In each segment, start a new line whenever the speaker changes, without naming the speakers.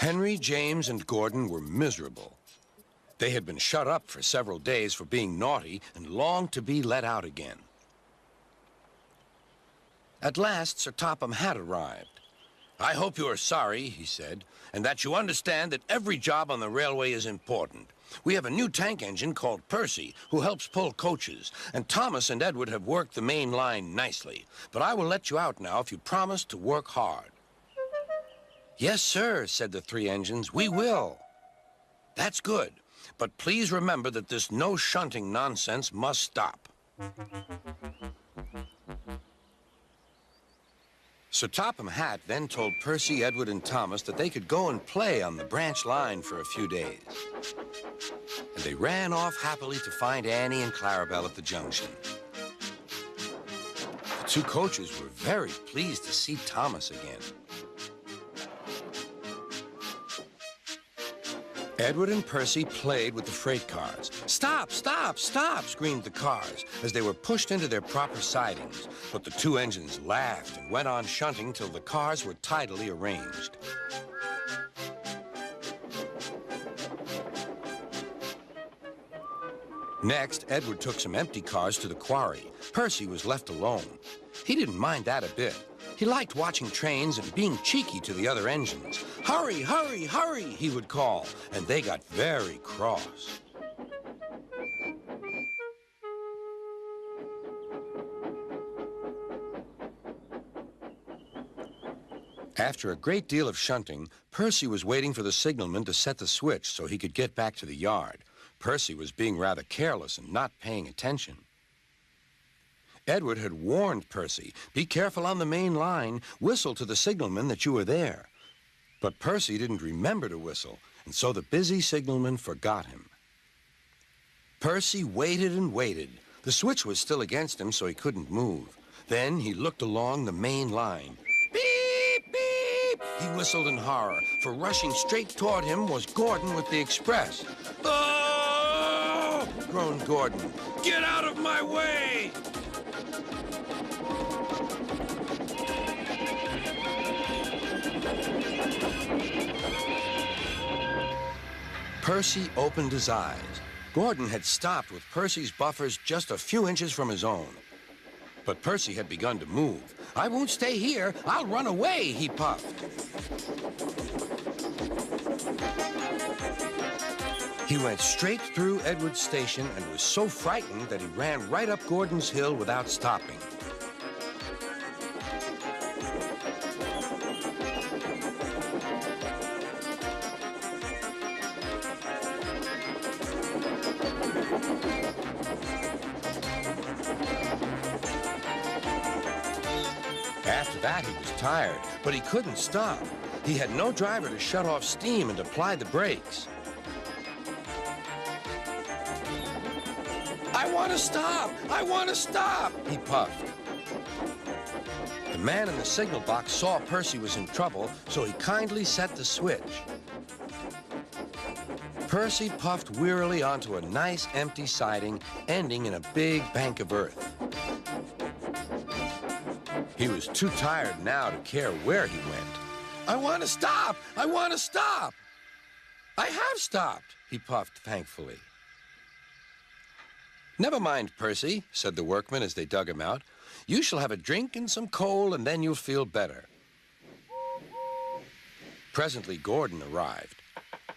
Henry, James, and Gordon were miserable. They had been shut up for several days for being naughty and longed to be let out again. At last, Sir Topham had arrived. "I hope you are sorry," he said, "and that you understand that every job on the railway is important. We have a new tank engine called Percy, who helps pull coaches, and Thomas and Edward have worked the main line nicely. But I will let you out now if you promise to work hard." "Yes, sir," said the three engines, "we will." "That's good. But please remember that this no shunting nonsense must stop." Sir Topham Hatt then told Percy, Edward, and Thomas that they could go and play on the branch line for a few days. And they ran off happily to find Annie and Clarabelle at the junction. The two coaches were very pleased to see Thomas again. Edward and Percy played with the freight cars. "Stop, stop, stop," screamed the cars as they were pushed into their proper sidings. But the two engines laughed and went on shunting till the cars were tidily arranged. Next, Edward took some empty cars to the quarry. Percy was left alone. He didn't mind that a bit. He liked watching trains and being cheeky to the other engines. "Hurry, hurry, hurry," he would call, and they got very cross. After a great deal of shunting, Percy was waiting for the signalman to set the switch so he could get back to the yard. Percy was being rather careless and not paying attention. Edward had warned Percy, "Be careful on the main line. Whistle to the signalman that you are there." But Percy didn't remember to whistle, and so the busy signalman forgot him. Percy waited and waited. The switch was still against him, so he couldn't move. Then he looked along the main line. "Beep, beep!" he whistled in horror, for rushing straight toward him was Gordon with the express. "Oh!" groaned Gordon. "Get out of my way!" Percy opened his eyes. Gordon had stopped with Percy's buffers just a few inches from his own. But Percy had begun to move. "I won't stay here. I'll run away," he puffed. He went straight through Edward's station and was so frightened that he ran right up Gordon's hill without stopping. After that, he was tired, but he couldn't stop. He had no driver to shut off steam and apply the brakes. "I want to stop! I want to stop!" he puffed. The man in the signal box saw Percy was in trouble, so he kindly set the switch. Percy puffed wearily onto a nice empty siding, ending in a big bank of earth. He was too tired now to care where he went. "I want to stop! I want to stop!" "I have stopped," he puffed thankfully. "Never mind, Percy," said the workmen as they dug him out. "You shall have a drink and some coal, and then you'll feel better." Presently, Gordon arrived.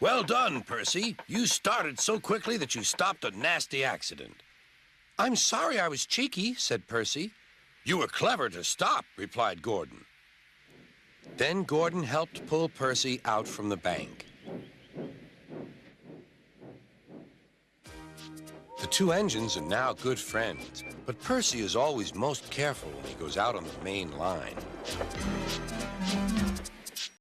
"Well done, Percy. You started so quickly that you stopped a nasty accident." "I'm sorry I was cheeky," said Percy. "You were clever to stop," replied Gordon. Then Gordon helped pull Percy out from the bank. The two engines are now good friends, but Percy is always most careful when he goes out on the main line.